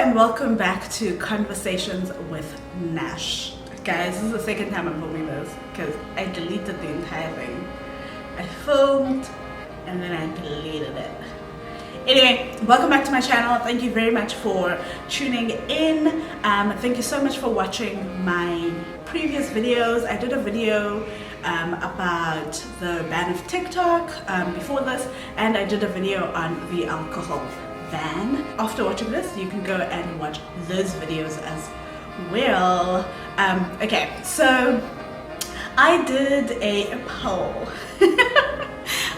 and welcome back to Conversations with Nash. Guys, this is the second time I'm filming this because I deleted the entire thing. I filmed and then I deleted it. Anyway, welcome back to my channel. Thank you very much for tuning in. Thank you so much for watching my previous videos. I did a video about the ban of TikTok before this, and I did a video on the alcohol ban. After watching this, you can go and watch those videos as well. Okay, so I did a poll.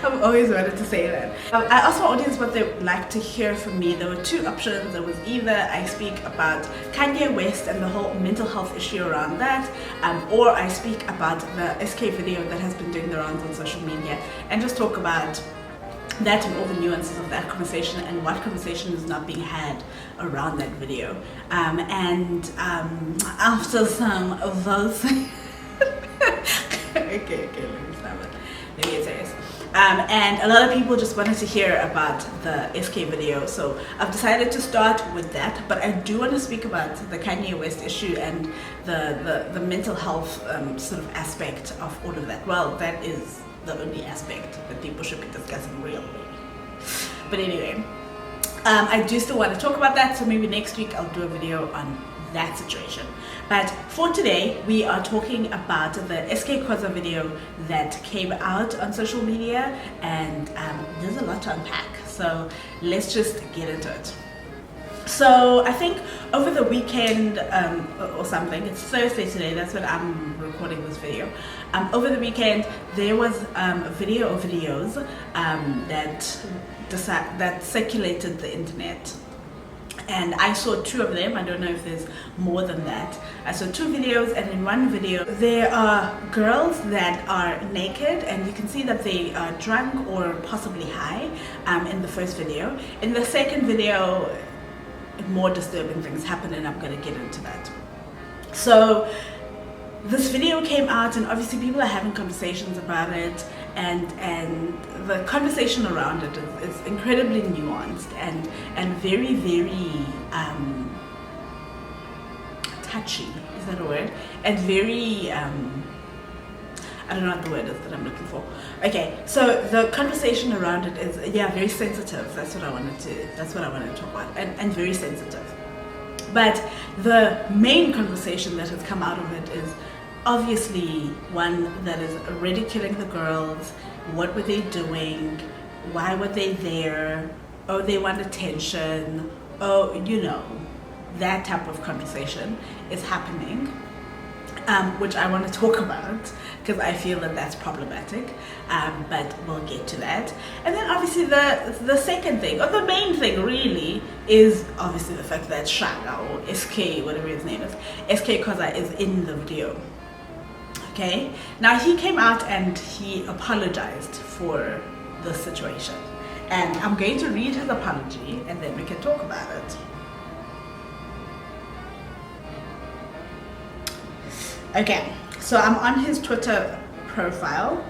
I've always wanted to say that. I asked my audience what they would like to hear from me. There were two options. There was either I speak about Kanye West and the whole mental health issue around that, or I speak about the SK video that has been doing the rounds on social media and just talk about that and all the nuances of that conversation and what conversation is not being had around that video. After some of those okay, let me stop it. Let me get serious. And a lot of people just wanted to hear about the SK video, so I've decided to start with that. But I do want to speak about the Kanye West issue and the mental health sort of aspect of all of that. Well, that is the only aspect that people should be discussing really. But anyway, I do still want to talk about that, so maybe next week I'll do a video on that situation. But for today, we are talking about the SK Kwaza video that came out on social media, and there's a lot to unpack, so let's just get into it. So I think over the weekend or something, it's Thursday today, that's when I'm recording this video. Over the weekend there was a video or videos that circulated the internet, and I saw two of them. I don't know if there's more than that. I saw two videos, and in one video there are girls that are naked, and you can see that they are drunk or possibly high in the first video. In the second video, more disturbing things happen, and I'm going to get into that. So this video came out, and obviously people are having conversations about it, and the conversation around it is incredibly nuanced and very, very touchy, is that a word? And very I don't know what the word is that I'm looking for. Okay, so the conversation around it is, yeah, very sensitive. That's what I wanted to talk about, and very sensitive. But the main conversation that has come out of it is obviously one that is ridiculing the girls. What were they doing? Why were they there? Oh, they want attention. Oh, you know, that type of conversation is happening, which I want to talk about because I feel that that's problematic, but we'll get to that. And then obviously the second thing, or the main thing really, is obviously the fact that Shaka, or SK, whatever his name is, SK Kwaza, is in the video. Okay, now he came out and he apologized for the situation, and I'm going to read his apology and then we can talk about it. Okay, so I'm on his Twitter profile.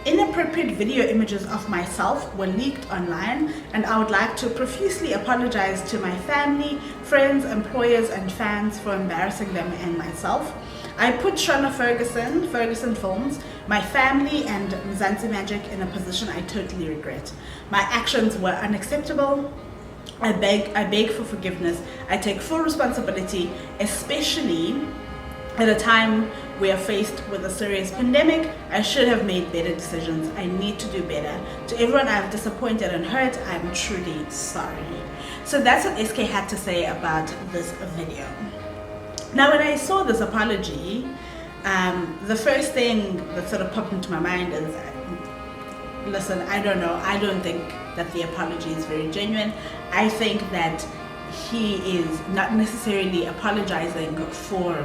Inappropriate video images of myself were leaked online, and I would like to profusely apologize to my family, friends, employers, and fans for embarrassing them and myself. I put Shana Ferguson Films, my family, and Mzansi Magic in a position I totally regret. My actions were unacceptable. I beg for forgiveness. I take full responsibility, especially at a time we are faced with a serious pandemic. I should have made better decisions. I need to do better. To everyone I've disappointed and hurt, I'm truly sorry. So that's what SK had to say about this video. Now, when I saw this apology, the first thing that sort of popped into my mind is, listen, I don't know. I don't think that the apology is very genuine. I think that he is not necessarily apologizing for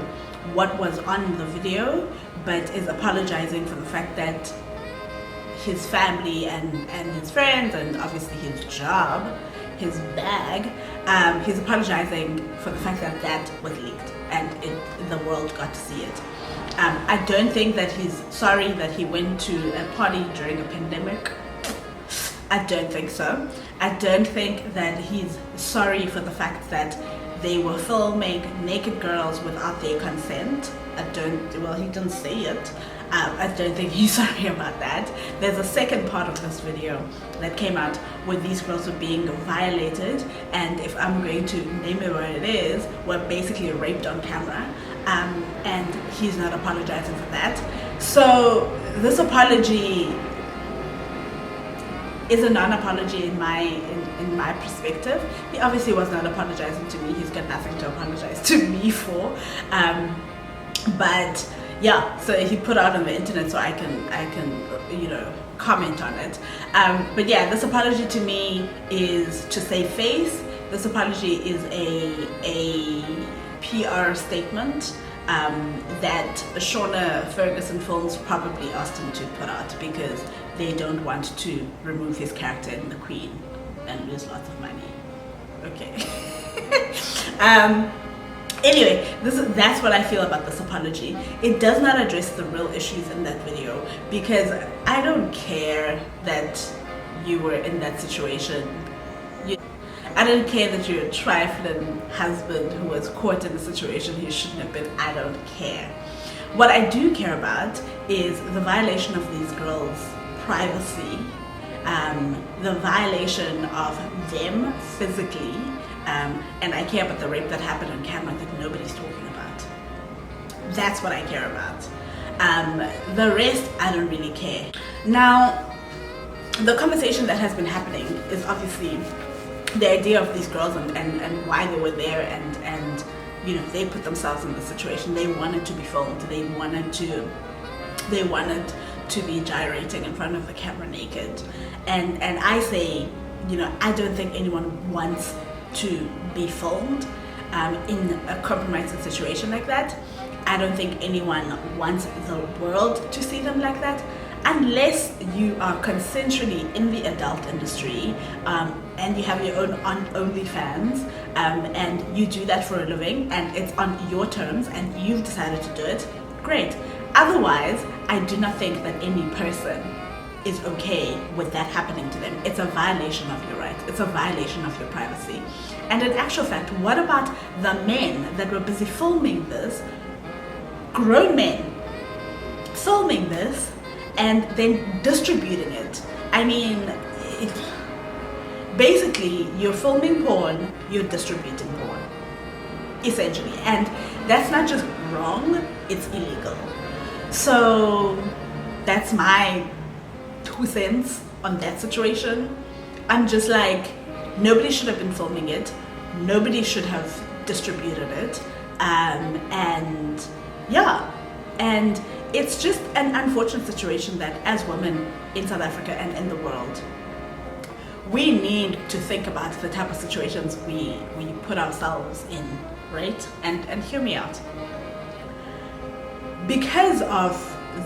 what was on the video, but is apologizing for the fact that his family and his friends, and obviously his job, his bag, he's apologizing for the fact that that was leaked and the world got to see it. I don't think that he's sorry that he went to a party during a pandemic. I don't think so. I don't think that he's sorry for the fact that they were filming naked girls without their consent. Well, he didn't say it. I don't think he's sorry about that. There's a second part of this video that came out where these girls were being violated, and if I'm going to name it what it is, were basically raped on camera, and he's not apologizing for that. So this apology is a non-apology in my perspective. He obviously was not apologizing to me. He's got nothing to apologize to me for. But yeah, so he put out on the internet so I can comment on it. But yeah, this apology to me is to save face. This apology is a PR statement that Shauna Ferguson Films probably asked him to put out because they don't want to remove his character in The Queen and lose lots of money. Okay. Anyway, that's what I feel about this apology. It does not address the real issues in that video, because I don't care that you were in that situation. I don't care that you're a trifling husband who was caught in a situation he shouldn't have been. I don't care. What I do care about is the violation of these girls' privacy, the violation of them physically, and I care about the rape that happened on camera that nobody's talking about. That's what I care about. The rest, I don't really care. Now, the conversation that has been happening is obviously the idea of these girls and why they were there, and they put themselves in the situation. They wanted to be filmed. They wanted to be gyrating in front of the camera naked. And I say, I don't think anyone wants to be filmed in a compromising situation like that. I don't think anyone wants the world to see them like that, unless you are consensually in the adult industry, and you have your own OnlyFans, and you do that for a living and it's on your terms and you've decided to do it, great. Otherwise, I do not think that any person is okay with that happening to them. It's a violation of your rights. It's a violation of your privacy. And in actual fact, what about the men that were busy filming this, grown men filming this and then distributing it? I mean, basically you're filming porn, you're distributing porn, essentially. And that's not just wrong, it's illegal. So that's my 2 cents on that situation. I'm just like, nobody should have been filming it, nobody should have distributed it, and yeah, and it's just an unfortunate situation that as women in South Africa and in the world, we need to think about the type of situations we put ourselves in, right? And hear me out. Because of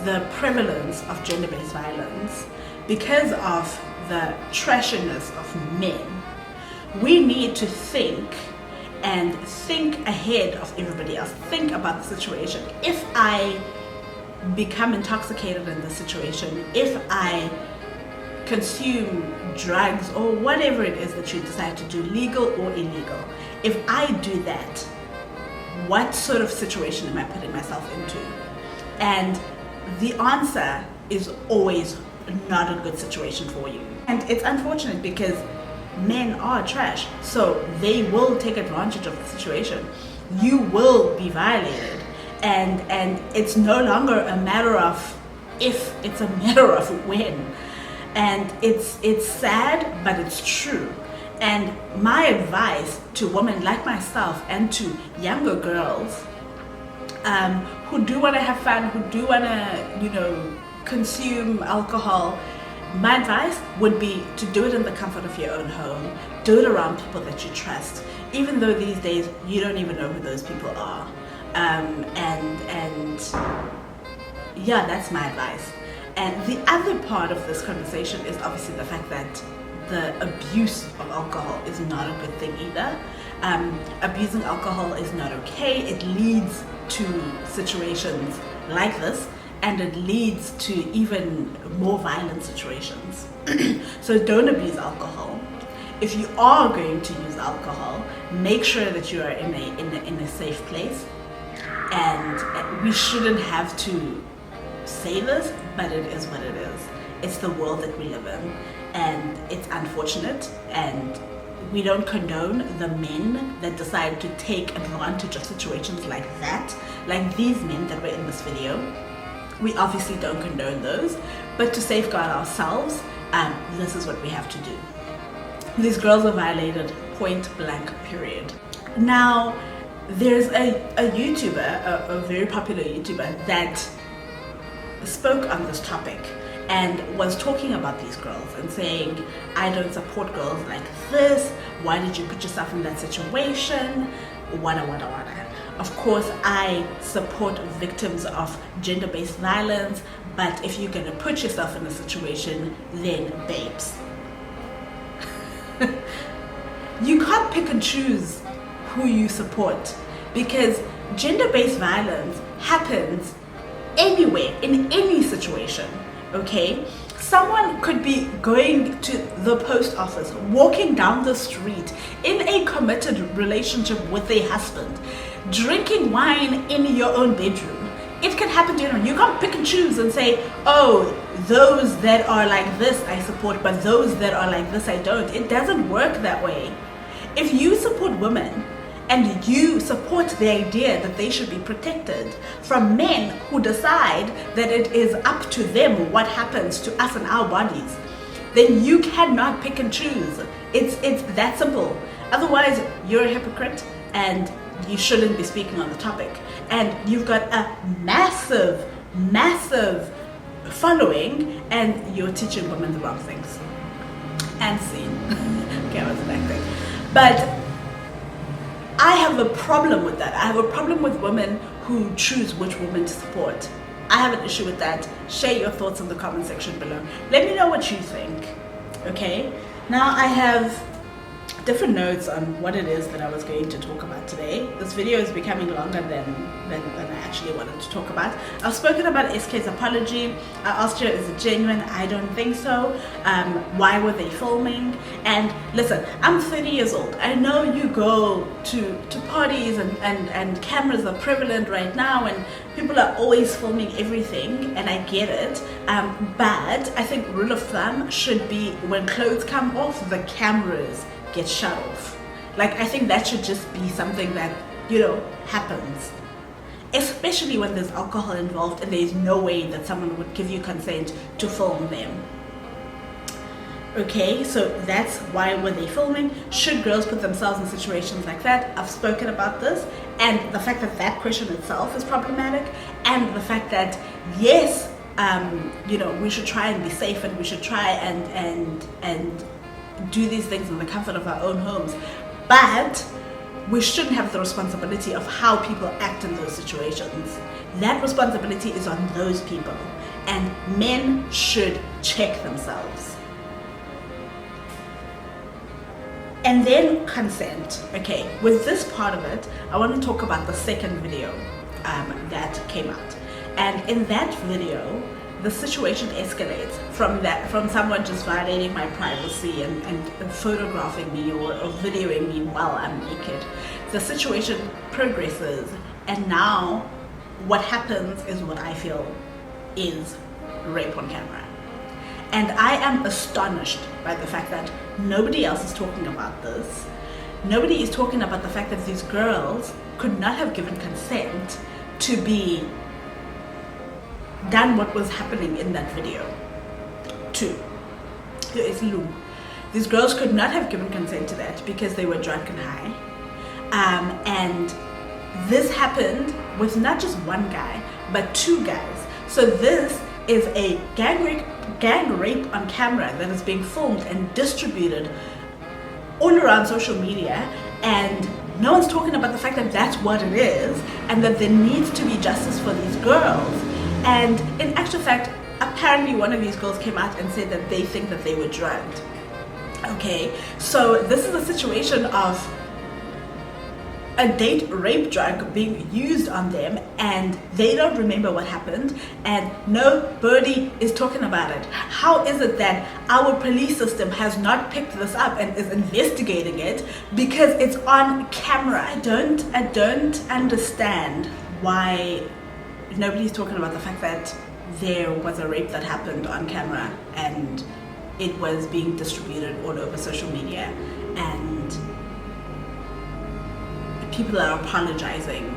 the prevalence of gender-based violence, because of the trashiness of men, we need to think ahead of everybody else. Think about the situation. If I become intoxicated in this situation, if I consume drugs or whatever it is that you decide to do, legal or illegal, if I do that, what sort of situation am I putting myself into? And the answer is always not a good situation for you. And it's unfortunate because men are trash, so they will take advantage of the situation. You will be violated, and it's no longer a matter of if, it's a matter of when. And it's sad, but it's true. And my advice to women like myself and to younger girls who do want to have fun, who do want to, consume alcohol, my advice would be to do it in the comfort of your own home. Do it around people that you trust, even though these days you don't even know who those people are. And yeah, that's my advice. And the other part of this conversation is obviously the fact that the abuse of alcohol is not a good thing either. Abusing alcohol is not okay. It leads to situations like this, and it leads to even more violent situations. So don't abuse alcohol. If you are going to use alcohol, make sure that you are in a safe place. And we shouldn't have to say this, but it is what it is. It's the world that we live in, and it's unfortunate, and we don't condone the men that decide to take advantage of situations like that, like these men that were in this video. We obviously don't condone those, but to safeguard ourselves, this is what we have to do. These girls were violated, point blank, period. Now, there's a YouTuber, a very popular YouTuber, that spoke on this topic and was talking about these girls and saying, I don't support girls like this, why did you put yourself in that situation, wada wada wada. Of course, I support victims of gender-based violence, but if you're gonna put yourself in a situation, then babes. You can't pick and choose who you support, because gender-based violence happens anywhere, in any situation, okay? Someone could be going to the post office, walking down the street in a committed relationship with a husband, drinking wine in your own bedroom. It can happen to anyone. You can't pick and choose and say, oh, those that are like this I support, but those that are like this I don't. It doesn't work that way. If you support women, and you support the idea that they should be protected from men who decide that it is up to them what happens to us and our bodies, then you cannot pick and choose. It's that simple. Otherwise, you're a hypocrite and you shouldn't be speaking on the topic. And you've got a massive following and you're teaching women the wrong things. And scene. Okay, I wasn't acting. But I have a problem with that. I have a problem with women who choose which women to support. I have an issue with that. Share your thoughts in the comment section below. Let me know what you think. Okay? Now I have different notes on what it is that I was going to talk about today. This video is becoming longer than I actually wanted to talk about. I've spoken about SK's apology. I asked her, is it genuine? I don't think so. Why were they filming? And listen, I'm 30 years old. I know you go to parties and cameras are prevalent right now and people are always filming everything, and I get it. But I think rule of thumb should be when clothes come off, the cameras get shut off. Like, I think that should just be something that, you know, happens. Especially when there's alcohol involved and there's no way that someone would give you consent to film them. Okay, so that's why were they filming? Should girls put themselves in situations like that? I've spoken about this, and the fact that that question itself is problematic, and the fact that yes, you know, we should try and be safe, and we should try and do these things in the comfort of our own homes, but we shouldn't have the responsibility of how people act in those situations. That responsibility is on those people, and men should check themselves. And then consent. Okay, with this part of it, I want to talk about the second video that came out. And in that video, the situation escalates from someone just violating my privacy and photographing me or videoing me while I'm naked. The situation progresses, and now what happens is what I feel is rape on camera. And I am astonished by the fact that nobody else is talking about this. Nobody is talking about the fact that these girls could not have given consent to be done what was happening in that video. Two, there is Lou. These girls could not have given consent to that because they were drunk and high. And this happened with not just one guy, but two guys. So this is a gang rape on camera that is being filmed and distributed all around social media, and no one's talking about the fact that that's what it is and that there needs to be justice for these girls. And in actual fact, apparently one of these girls came out and said that they think that they were drugged. Okay, so this is a situation of a date rape drug being used on them and they don't remember what happened and nobody is talking about it? How is it that our police system has not picked this up and is investigating it because it's on camera? I don't understand why nobody's talking about the fact that there was a rape that happened on camera and it was being distributed all over social media and people are apologizing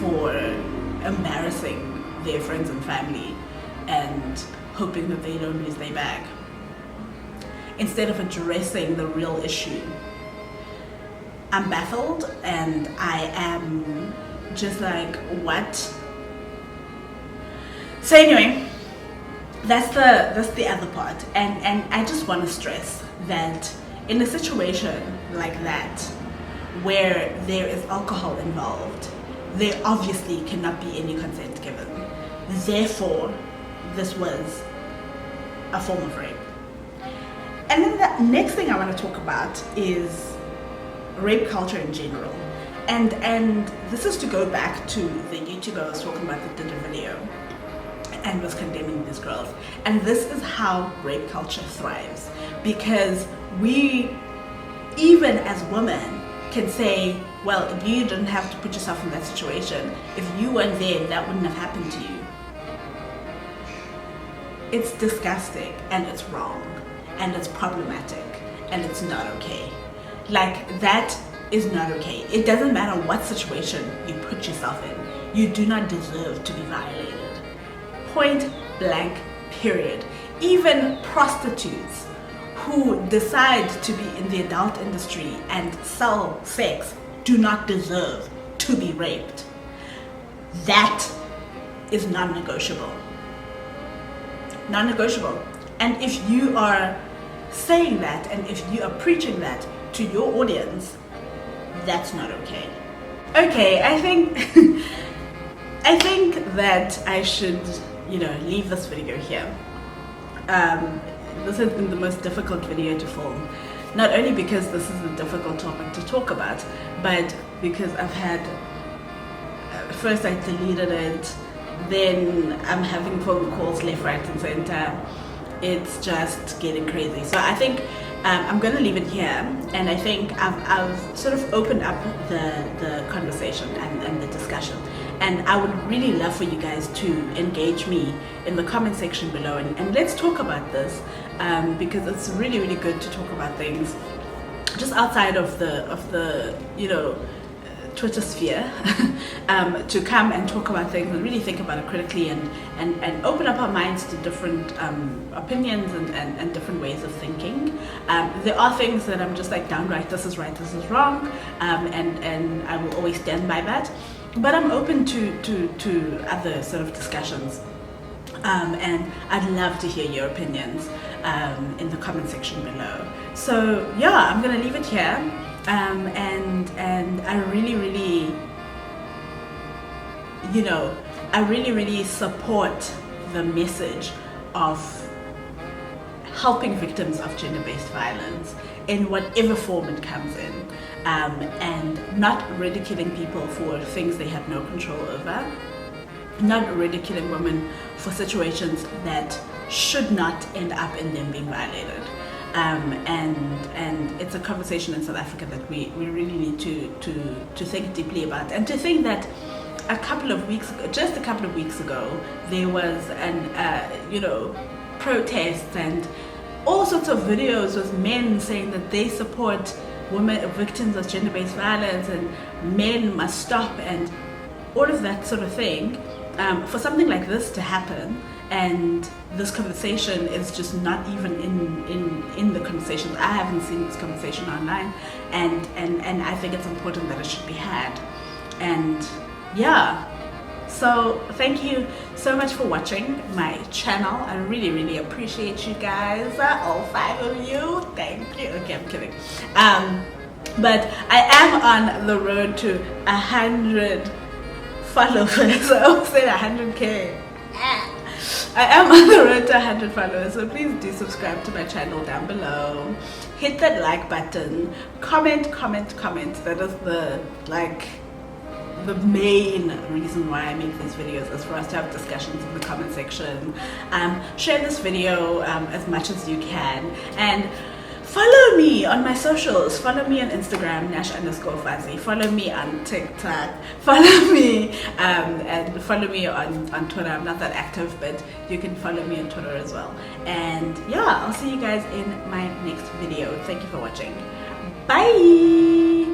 for embarrassing their friends and family and hoping that they don't lose their bag instead of addressing the real issue. I'm baffled and I am just like, what? So anyway, that's the other part, and I just want to stress that in a situation like that where there is alcohol involved, there obviously cannot be any consent given. Therefore, this was a form of rape. And then the next thing I want to talk about is rape culture in general. And this is to go back to the YouTuber I was talking about that did a video and was condemning these girls. And this is how rape culture thrives, because we, even as women, can say, well, you didn't have to put yourself in that situation. If you weren't there, that wouldn't have happened to you. It's disgusting and it's wrong and it's problematic and it's not okay. Like, that is not okay. It doesn't matter what situation you put yourself in. You do not deserve to be violated. Point blank, period. Even prostitutes who decide to be in the adult industry and sell sex do not deserve to be raped. That is non-negotiable. Non-negotiable. And if you are saying that and if you are preaching that to your audience, that's not okay. Okay, I think that I should, leave this video here. This has been the most difficult video to film, not only because this is a difficult topic to talk about, but because I've had, first I deleted it, then I'm having phone calls left, right and center. It's just getting crazy. So I think I'm going to leave it here, and I think I've sort of opened up the conversation and the discussion, and I would really love for you guys to engage me in the comment section below, and let's talk about this, because it's really, really good to talk about things just outside of the Twitter sphere, to come and talk about things and really think about it critically and open up our minds to different opinions and different ways of thinking. There are things that I'm just like downright, this is right, this is wrong, and I will always stand by that. But I'm open to other sort of discussions. And I'd love to hear your opinions in the comment section below. So yeah, I'm gonna leave it here. And I really, really support the message of helping victims of gender-based violence in whatever form it comes in, and not ridiculing people for things they have no control over, not ridiculing women for situations that should not end up in them being violated. And it's a conversation in South Africa that we really need to think deeply about, and to think that just a couple of weeks ago, there was an protests and all sorts of videos with men saying that they support women victims of gender-based violence and men must stop and all of that sort of thing. For something like this to happen, and this conversation is just not even in the conversations. I haven't seen this conversation online, and I think it's important that it should be had. And yeah, so thank you so much for watching my channel. I really, really appreciate you guys, all 5 of you. Thank you. Okay, I'm kidding. But I am on the road to 100 followers. I almost said 100K. I am on the road to 100 followers, so please do subscribe to my channel down below. Hit that like button. Comment. That is the main reason why I make these videos, is for us to have discussions in the comment section. Share this video as much as you can, and follow me on my socials. Follow me on Instagram, Nash_Fuzzy. Follow me on TikTok. Follow me and follow me on Twitter. I'm not that active, but you can follow me on Twitter as well. And yeah, I'll see you guys in my next video. Thank you for watching. Bye.